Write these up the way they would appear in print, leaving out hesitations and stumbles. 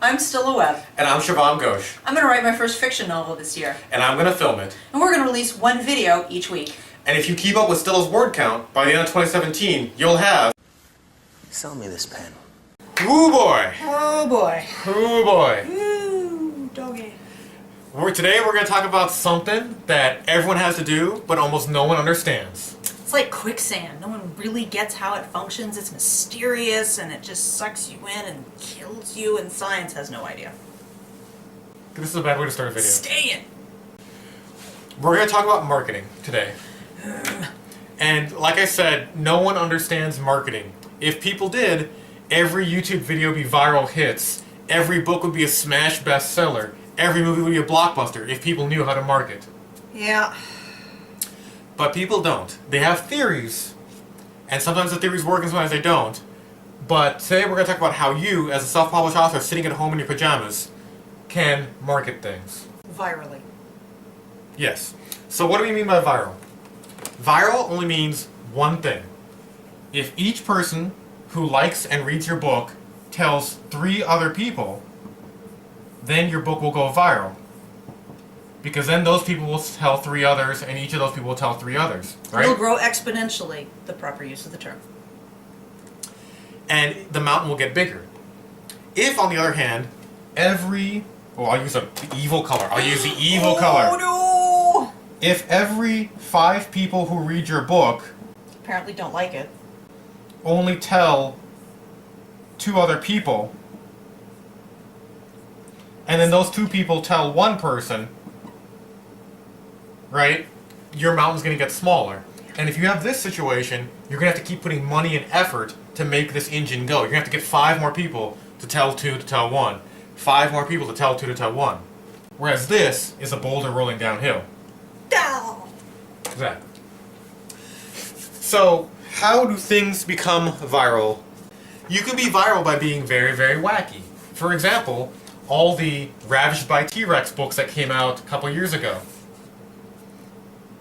I'm Stila Webb. And I'm Shuvom. I'm going to write my first fiction novel this year. And I'm going to film it. And we're going to release one video each week. And if you keep up with Stila's word count, by the end of 2017, you'll have... Sell me this pen. Ooh boy! Oh boy. Ooh boy. Ooh, doggy. Today we're going to talk about something that everyone has to do, but almost no one understands. It's like quicksand. No one really gets how it functions. It's mysterious and it just sucks you in and kills you, and science has no idea. This is a bad way to start a video. Stay in! We're going to talk about marketing today. And like I said, no one understands marketing. If people did, every YouTube video would be viral hits, every book would be a smash bestseller, every movie would be a blockbuster if people knew how to market. Yeah. But people don't. They have theories, and sometimes the theories work and sometimes they don't. But today we're going to talk about how you, as a self-published author sitting at home in your pajamas, can market things. Virally. Yes. So what do we mean by viral? Viral only means one thing. If each person who likes and reads your book tells 3 other people, then your book will go viral. Because then those people will tell 3 others, and each of those people will tell 3 others, right? It'll grow exponentially, the proper use of the term. And the mountain will get bigger. If, on the other hand, I'll use the evil color. Oh no! If every 5 people who read your book Apparently don't like it. only tell 2 other people, and then those 2 people tell 1 person, right, your mountain's going to get smaller. And if you have this situation, you're going to have to keep putting money and effort to make this engine go. You're going to have to get 5 more people to tell 2 to tell 1. 5 more people to tell 2 to tell 1. Whereas this is a boulder rolling downhill. Down! Exactly. So, how do things become viral? You can be viral by being very, very wacky. For example, all the Ravished by T-Rex books that came out a couple years ago.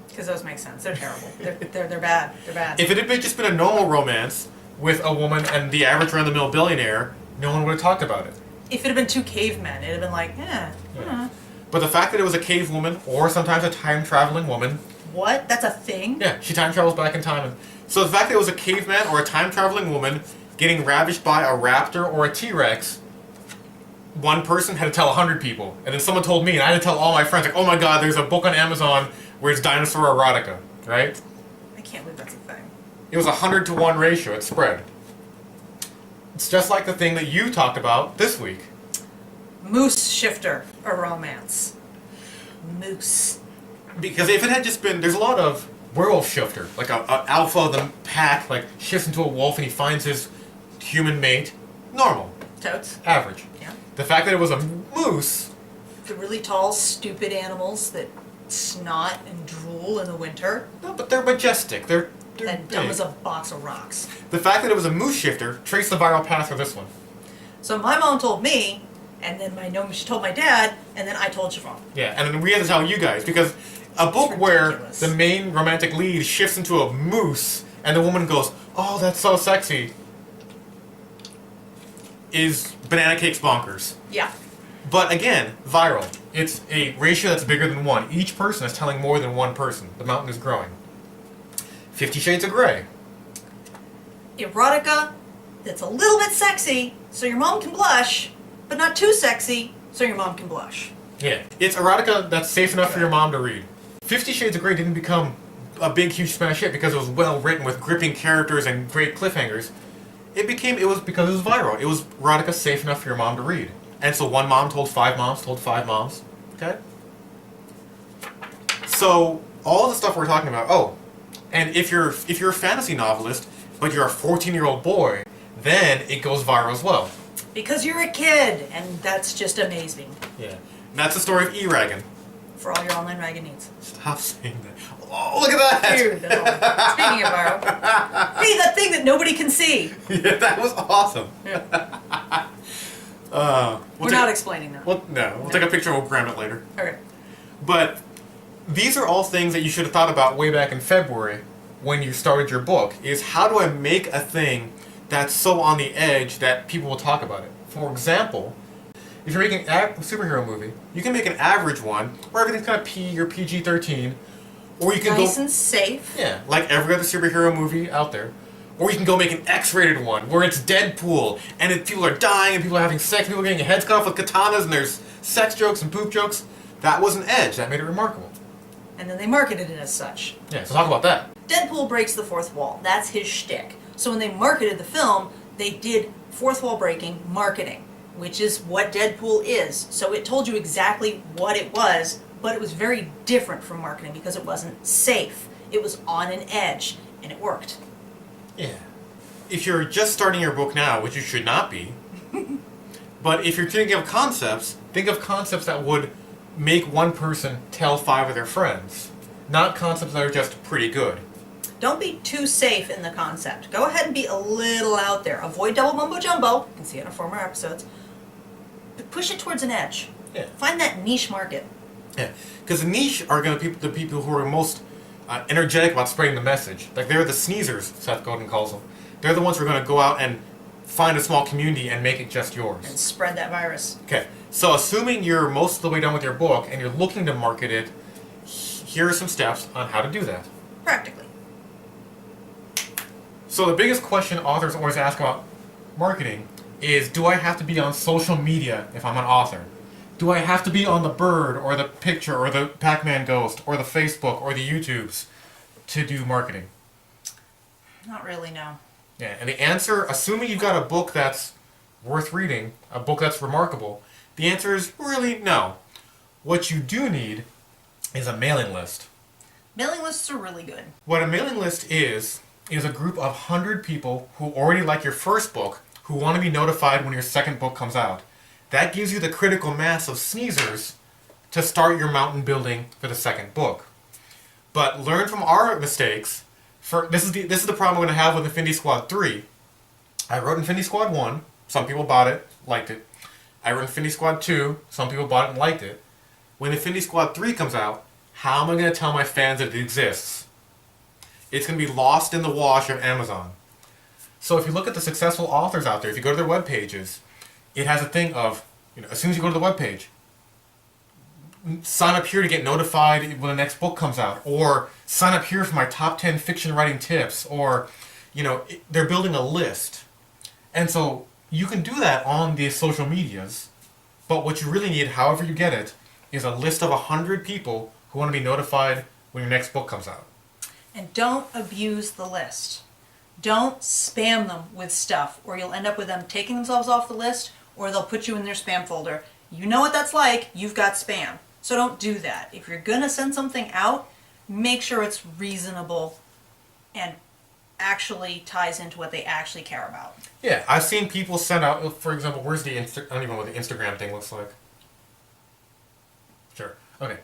Because those make sense. They're terrible. They're bad. They're bad. If it had just been a normal romance with a woman and the average run-of-the-mill billionaire, no one would have talked about it. If it had been 2 cavemen, it'd have been like, Yeah. But the fact that it was a cave woman, or sometimes a time-traveling woman... What? That's a thing? Yeah, she time travels back in time. So the fact that it was a caveman or a time-traveling woman getting ravished by a raptor or a T-Rex, one person had to tell 100 people. And then someone told me, and I had to tell all my friends, like, oh my god, there's a book on Amazon where it's dinosaur erotica, right? I can't believe that's a thing. It was a 100-to-1 ratio, it spread. It's just like the thing that you talked about this week. Moose shifter, a romance. Moose. Because if it had just been, there's a lot of werewolf shifter, like a alpha of the pack, like shifts into a wolf and he finds his human mate. Normal. Totes. Average. Yeah. The fact that it was a moose. The really tall, stupid animals that snot and drool in the winter. No, but they're majestic. They're And dumb big. as a box of rocks. The fact that it was a moose shifter, trace the viral path for this one. So my mom told me, and then she told my dad, and then I told Shuvom. Yeah, and then we had to tell you guys, because a book where ridiculous. the main romantic lead shifts into a moose, and the woman goes, oh, that's so sexy, is banana cakes bonkers. Yeah. But again, viral. It's a ratio that's bigger than 1. Each person is telling more than 1 person. The mountain is growing. 50 Shades of Grey. Erotica that's a little bit sexy, so your mom can blush, but not too sexy, so your mom can blush. Yeah. It's erotica that's safe enough for your mom to read. 50 Shades of Grey didn't become a big, huge smash hit because it was well written with gripping characters and great cliffhangers. It was because it was viral. It was erotica safe enough for your mom to read. And so 1 mom told 5 moms, told 5 moms. Okay? So, all the stuff we're talking about, and if you're a fantasy novelist, but you're a 14-year-old boy, then it goes viral as well. Because you're a kid, and that's just amazing. Yeah. And that's the story of E-Ragon. For all your online ragging needs. Stop saying that. Oh, look at that! Dude, that's all. Speaking of viral. Hey, that thing that nobody can see. Yeah, that was awesome. We're not explaining that. We'll take a picture and we'll gram it later. Okay. But these are all things that you should have thought about way back in February when you started your book, is how do I make a thing that's so on the edge that people will talk about it? For example, if you're making a superhero movie, you can make an average one where everything's kind of P or PG-13, or you can Nice and safe. yeah, like every other superhero movie out there. Or you can go make an X-rated one where it's Deadpool and people are dying and people are having sex, people are getting heads cut off with katanas and there's sex jokes and poop jokes. That was an edge. That made it remarkable. And then they marketed it as such. Yeah, so talk about that. Deadpool breaks the fourth wall. That's his shtick. So when they marketed the film, they did fourth wall breaking marketing, which is what Deadpool is. So it told you exactly what it was, but it was very different from marketing because it wasn't safe. It was on an edge, and it worked. Yeah. If you're just starting your book now, which you should not be, but if you're thinking of concepts, think of concepts that would make one person tell 5 of their friends, not concepts that are just pretty good. Don't be too safe in the concept. Go ahead and be a little out there. Avoid double mumbo jumbo. You can see it in former episodes. But push it towards an edge. Yeah. Find that niche market. Yeah, because the niche are going to be the people who are most energetic about spreading the message. Like they're the sneezers, Seth Godin calls them. They're the ones who are going to go out and find a small community and make it just yours. And spread that virus. Okay, so assuming you're most of the way done with your book and you're looking to market it, here are some steps on how to do that. Practically. So the biggest question authors always ask about marketing is, do I have to be on social media if I'm an author? Do I have to be on the Bird or the Picture or the Pac-Man Ghost or the Facebook or the YouTubes to do marketing? Not really, no. Yeah, and the answer, assuming you've got a book that's worth reading, a book that's remarkable, the answer is really no. What you do need is a mailing list. Mailing lists are really good. What a mailing list is a group of 100 people who already like your first book, who want to be notified when your second book comes out. That gives you the critical mass of sneezers to start your mountain building for the second book. But learn from our mistakes. This is the problem I'm going to have with Infinity Squad 3. I wrote Infinity Squad 1. Some people bought it, liked it. I wrote Infinity Squad 2. Some people bought it and liked it. When Infinity Squad 3 comes out, how am I going to tell my fans that it exists? It's going to be lost in the wash of Amazon. So if you look at the successful authors out there, if you go to their web pages, it has a thing of, as soon as you go to the web page, sign up here to get notified when the next book comes out, or sign up here for my top 10 fiction writing tips, or, they're building a list. And so you can do that on the social medias, but what you really need, however you get it, is a list of 100 people who want to be notified when your next book comes out. And don't abuse the list. Don't spam them with stuff, or you'll end up with them taking themselves off the list, or they'll put you in their spam folder. You know what that's like. You've got spam. So don't do that. If you're going to send something out, make sure it's reasonable and actually ties into what they actually care about. Yeah, I've seen people send out, for example, where's the I don't even know what the Instagram thing looks like. Sure. Okay.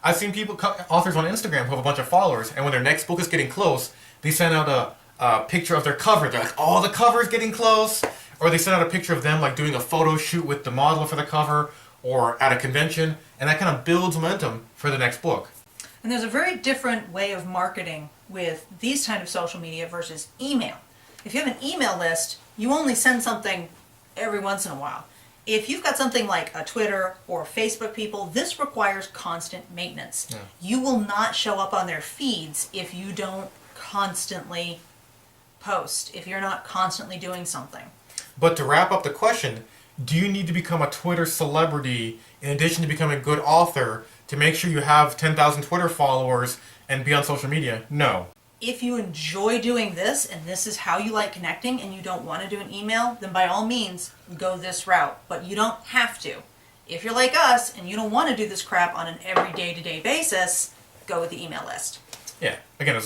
I've seen authors on Instagram who have a bunch of followers, and when their next book is getting close, they send out a picture of their cover. They're like, oh, the cover's getting close. Or they send out a picture of them like doing a photo shoot with the model for the cover, or at a convention, and that kind of builds momentum for the next book. And there's a very different way of marketing with these kind of social media versus email. If you have an email list, you only send something every once in a while. If you've got something like a Twitter or Facebook people, this requires constant maintenance. Yeah. You will not show up on their feeds if you don't constantly post, if you're not constantly doing something. But to wrap up the question, do you need to become a Twitter celebrity in addition to becoming a good author to make sure you have 10,000 Twitter followers and be on social media? No. If you enjoy doing this and this is how you like connecting and you don't want to do an email, then by all means go this route. But you don't have to. If you're like us and you don't want to do this crap on an every day-to-day basis, go with the email list. Yeah. Again,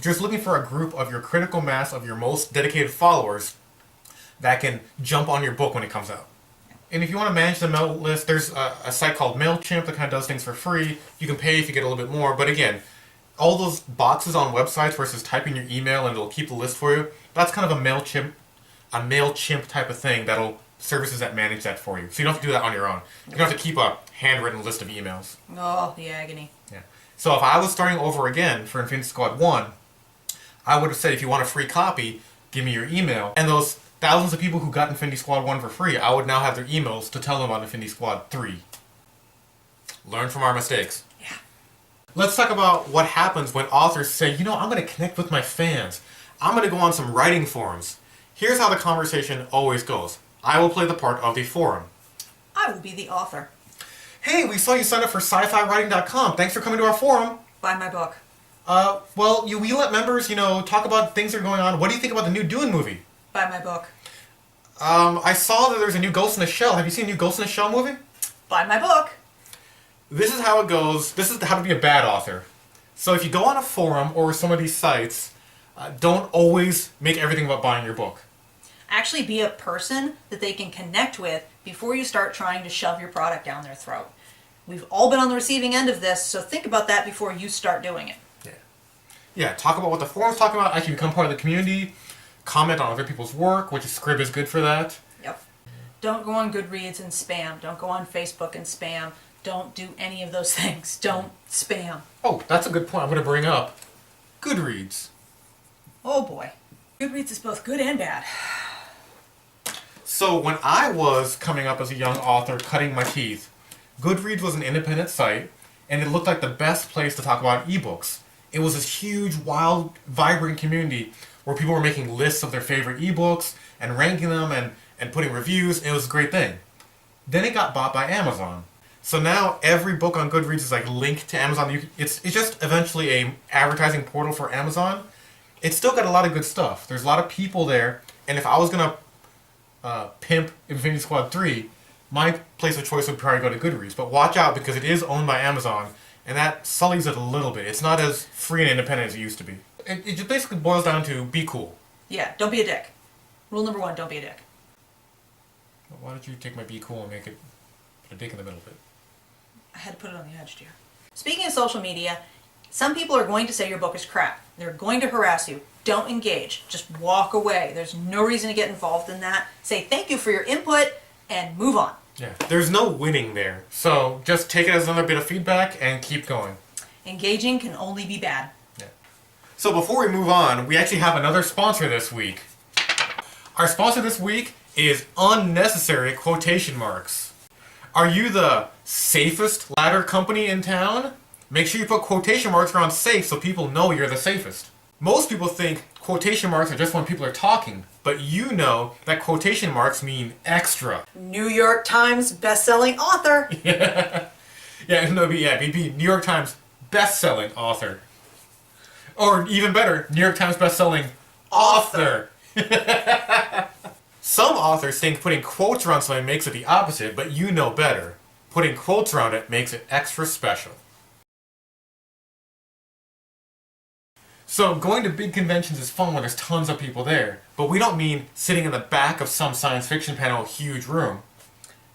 just looking for a group of your critical mass of your most dedicated followers that can jump on your book when it comes out. And if you want to manage the mail list, there's a site called MailChimp that kind of does things for free. You can pay if you get a little bit more. But again, all those boxes on websites versus typing your email and it'll keep the list for you, that's kind of a MailChimp type of thing that'll services that manage that for you. So you don't have to do that on your own. You don't have to keep a handwritten list of emails. Oh, the agony. Yeah. So if I was starting over again for Infinity Squad 1, I would have said, if you want a free copy, give me your email. And those thousands of people who got Infinity Squad 1 for free, I would now have their emails to tell them about Infinity Squad 3. Learn from our mistakes. Yeah. Let's talk about what happens when authors say, you know, I'm going to connect with my fans. I'm going to go on some writing forums. Here's how the conversation always goes. I will play the part of the forum. I will be the author. Hey, we saw you sign up for sci-fi-writing.com. Thanks for coming to our forum. Buy my book. Well, we let members, talk about things that are going on. What do you think about the new Dune movie? Buy my book. I saw that there's a new Ghost in the Shell. Have you seen a new Ghost in the Shell movie? Buy my book. This is how it goes. This is how to be a bad author. So if you go on a forum or some of these sites, don't always make everything about buying your book. Actually be a person that they can connect with before you start trying to shove your product down their throat. We've all been on the receiving end of this, so think about that before you start doing it. Yeah, talk about what the forum's talking about. Actually become part of the community. Comment on other people's work, which Scrib is good for that. Yep. Don't go on Goodreads and spam. Don't go on Facebook and spam. Don't do any of those things. Don't spam. Oh, that's a good point I'm going to bring up. Goodreads. Oh boy. Goodreads is both good and bad. So when I was coming up as a young author, cutting my teeth, Goodreads was an independent site, and it looked like the best place to talk about ebooks. It was this huge, wild, vibrant community where people were making lists of their favorite ebooks and ranking them and putting reviews. It was a great thing. Then it got bought by Amazon. So now every book on Goodreads is like linked to Amazon. It's just eventually a advertising portal for Amazon. It's still got a lot of good stuff. There's a lot of people there, and if I was gonna pimp Infinity Squad 3, my place of choice would probably go to Goodreads. But watch out, because it is owned by Amazon, and that sullies it a little bit. It's not as free and independent as it used to be. It just basically boils down to be cool. Yeah, don't be a dick. Rule number 1, don't be a dick. Why don't you take my be cool and make it put a dick in the middle of it? I had to put it on the edge, dear. Speaking of social media, some people are going to say your book is crap. They're going to harass you. Don't engage. Just walk away. There's no reason to get involved in that. Say thank you for your input and move on. Yeah, there's no winning there. So just take it as another bit of feedback and keep going. Engaging can only be bad. Yeah. So before we move on, we actually have another sponsor this week. Our sponsor this week is Unnecessary Quotation Marks. Are you the safest ladder company in town? Make sure you put quotation marks around safe so people know you're the safest. Most people think quotation marks are just when people are talking, but you know that quotation marks mean extra. New York Times best-selling author. It'd be New York Times best-selling author. Or even better, New York Times best-selling author. Some authors think putting quotes around something makes it the opposite, but you know better. Putting quotes around it makes it extra special. So going to big conventions is fun when there's tons of people there, but we don't mean sitting in the back of some science fiction panel, huge room.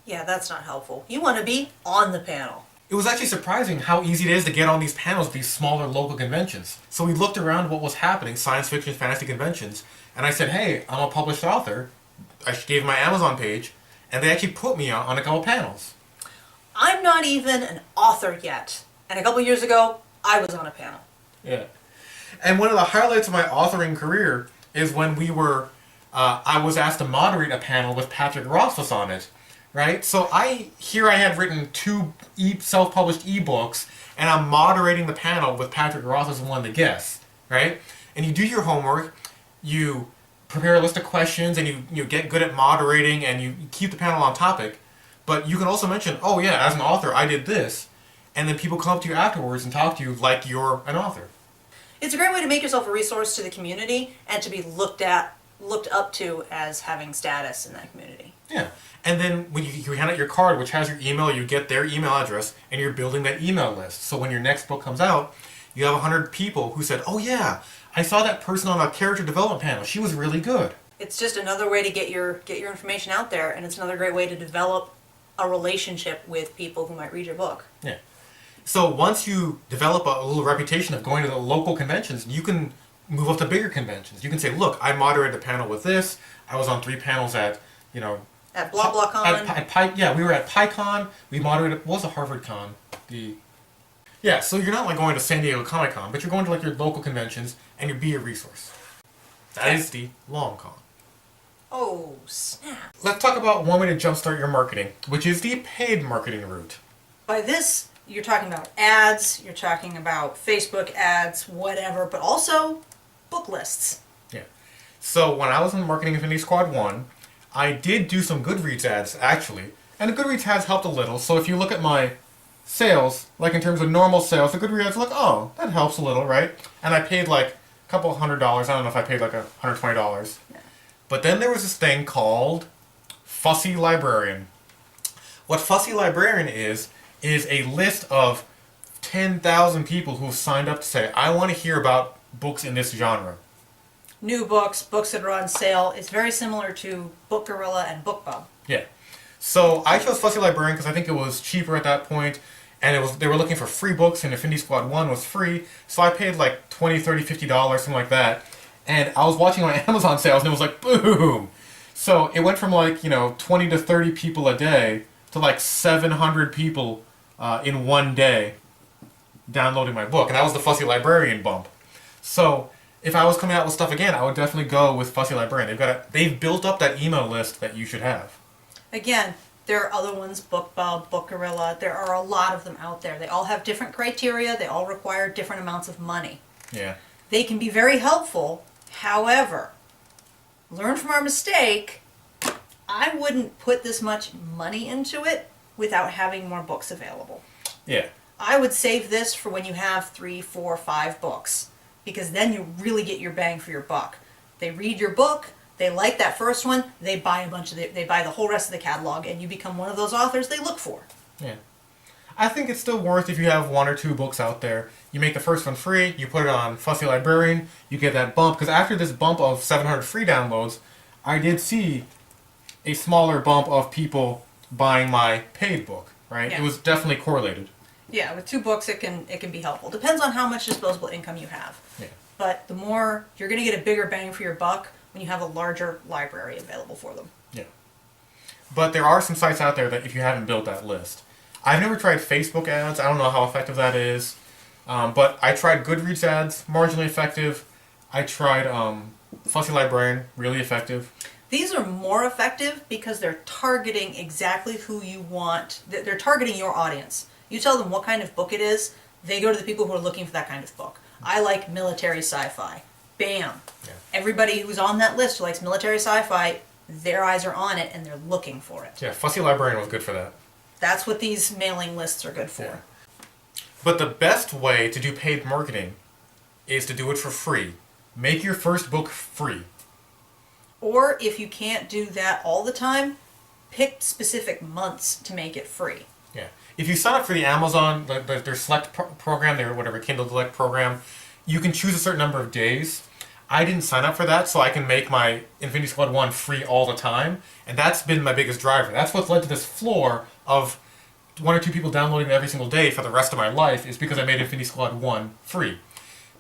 Yeah, that's not helpful. You want to be on the panel. It was actually surprising how easy it is to get on these panels at these smaller local conventions. So we looked around what was happening, science fiction, fantasy conventions, and I said, hey, I'm a published author. I gave my Amazon page, and they actually put me on a couple panels. I'm not even an author yet. And a couple years ago, I was on a panel. Yeah. And one of the highlights of my authoring career is when I was asked to moderate a panel with Patrick Rothfuss on it, right? So I had written 2 self-published ebooks, and I'm moderating the panel with Patrick Rothfuss as one of the guests, right? And you do your homework, you prepare a list of questions, and you get good at moderating, and you keep the panel on topic. But you can also mention, oh yeah, as an author, I did this. And then people come up to you afterwards and talk to you like you're an author. It's a great way to make yourself a resource to the community and to be looked up to as having status in that community. Yeah. And then when you hand out your card, which has your email, you get their email address, and you're building that email list. So when your next book comes out, you have 100 people who said, oh yeah, I saw that person on a character development panel. She was really good. It's just another way to get your information out there, and it's another great way to develop a relationship with people who might read your book. Yeah. So once you develop a little reputation of going to the local conventions, you can move up to bigger conventions. You can say, look, I moderated a panel with this. I was on 3 panels at, At blah blah con. We were at PyCon. We moderated, what was the Harvard Con? So you're not like going to San Diego Comic Con, but you're going to like your local conventions, and you be a resource. That is the long con. Oh, snap. Let's talk about one way to jumpstart your marketing, which is the paid marketing route. By this, you're talking about ads, you're talking about Facebook ads, whatever, but also book lists. Yeah. So when I was in Marketing Infinity Squad 1, I did do some Goodreads ads, actually. And the Goodreads has helped a little. So if you look at my sales, like in terms of normal sales, the Goodreads ads are like, oh, that helps a little, right? And I paid like a couple $100. I don't know if I paid like $120. Yeah. But then there was this thing called Fussy Librarian. What Fussy Librarian is a list of 10,000 people who have signed up to say, I want to hear about books in this genre. New books, books that are on sale. It's very similar to Book Gorilla and BookBub. Yeah. So I chose Fussy Librarian because I think it was cheaper at that point, and they were looking for free books, and Infinity Squad 1 was free, so I paid like $20, $30, $50, something like that, and I was watching my Amazon sales, and it was like, boom! So it went from like, 20 to 30 people a day to like 700 people in one day downloading my book, and that was the Fussy Librarian bump. So if I was coming out with stuff again, I would definitely go with Fussy Librarian. They've built up that email list that you should have. Again, there are other ones, BookBub, Book Gorilla. There are a lot of them out there. They all have different criteria. They all require different amounts of money. Yeah. They can be very helpful. However, learn from our mistake. I wouldn't put this much money into it without having more books available. Yeah. I would save this for when you have 3, 4, 5 books, because then you really get your bang for your buck. They read your book, they like that first one, they buy they buy the whole rest of the catalog, and you become one of those authors they look for. Yeah. I think it's still worth if you have 1 or 2 books out there. You make the first one free, you put it on Fussy Librarian, you get that bump, because after this bump of 700 free downloads, I did see a smaller bump of people buying my paid book, right? Yeah. It was definitely correlated. Yeah, with 2 books it can be helpful. Depends on how much disposable income you have. Yeah. But the more, you're going to get a bigger bang for your buck when you have a larger library available for them. Yeah. But there are some sites out there that if you haven't built that list. I've never tried Facebook ads. I don't know how effective that is. But I tried Goodreads ads, marginally effective. I tried Fussy Librarian, really effective. These are more effective because they're targeting exactly who you want. They're targeting your audience. You tell them what kind of book it is, they go to the people who are looking for that kind of book. I like military sci-fi. Bam. Yeah. Everybody who's on that list who likes military sci-fi, their eyes are on it and they're looking for it. Yeah, Fussy Librarian was good for that. That's what these mailing lists are good for. Yeah. But the best way to do paid marketing is to do it for free. Make your first book free. Or if you can't do that all the time, pick specific months to make it free. Yeah. If you sign up for the Amazon, their Select program, their whatever, Kindle Select program, you can choose a certain number of days. I didn't sign up for that, so I can make my Infinity Squad 1 free all the time, and that's been my biggest driver. That's what's led to this floor of 1 or 2 people downloading it every single day for the rest of my life, is because I made Infinity Squad 1 free.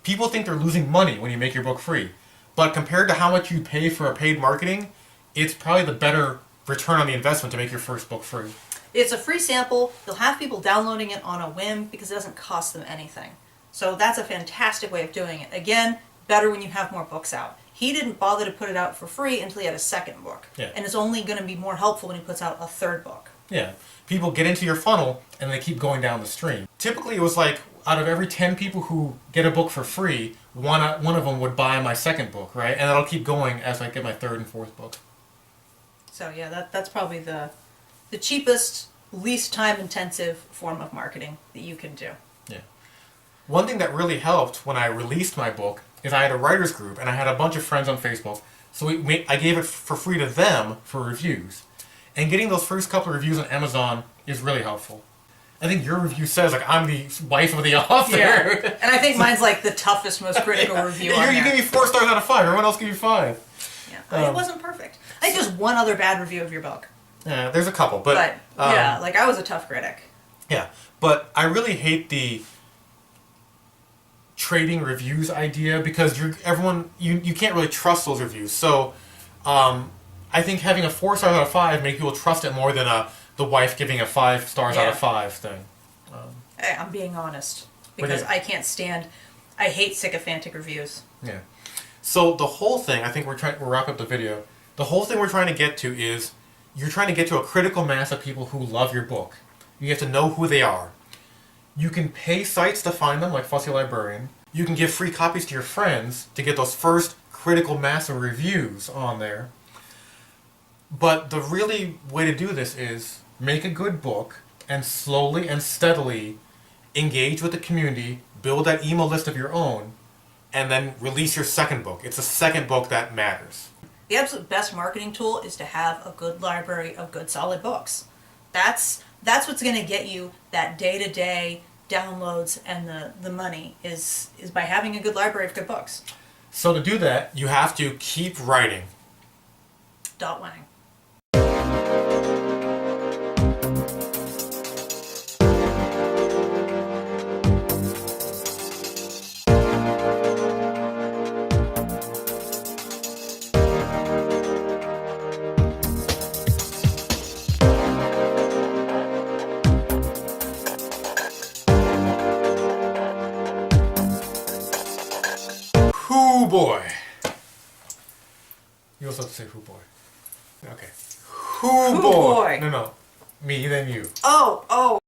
People think they're losing money when you make your book free, but compared to how much you pay for a paid marketing, it's probably the better return on the investment to make your first book free. It's a free sample. You'll have people downloading it on a whim because it doesn't cost them anything. So that's a fantastic way of doing it. Again, better when you have more books out. He didn't bother to put it out for free until he had a second book. Yeah. And it's only going to be more helpful when he puts out a third book. Yeah. People get into your funnel and they keep going down the stream. Typically it was like, out of every 10 people who get a book for free, one of them would buy my second book, right? And that'll keep going as I get my 3rd and 4th book. So yeah, that's probably the cheapest, least time-intensive form of marketing that you can do. Yeah. One thing that really helped when I released my book is I had a writer's group and I had a bunch of friends on Facebook. So I gave it for free to them for reviews. And getting those first couple of reviews on Amazon is really helpful. I think your review says, like, I'm the wife of the author. Yeah. And I think mine's like the toughest, most critical review on You there. gave me 4 stars out of 5. Everyone else gave you 5. Yeah. It wasn't perfect. I think there's one other bad review of your book. Yeah, there's a couple, but yeah, like I was a tough critic. Yeah, but I really hate the trading reviews idea because you can't really trust those reviews. So I think having a 4 stars out of 5 make people trust it more than the wife giving a 5 stars out of 5 thing. Hey, I'm being honest because I can't stand. I hate sycophantic reviews. Yeah. So the whole thing, I think we'll wrap up the video. The whole thing we're trying to get to is you're trying to get to a critical mass of people who love your book. You have to know who they are. You can pay sites to find them, like Fussy Librarian. You can give free copies to your friends to get those first critical mass of reviews on there. But the really way to do this is make a good book and slowly and steadily engage with the community, build that email list of your own, and then release your second book. It's the second book that matters. The absolute best marketing tool is to have a good library of good solid books. That's what's going to get you that day-to-day downloads and the money is by having a good library of good books. So to do that, you have to keep writing. Wang. Hoo boy. You also have to say hoo boy. Okay. Hoo boy. boy. No. Me, then you. Oh.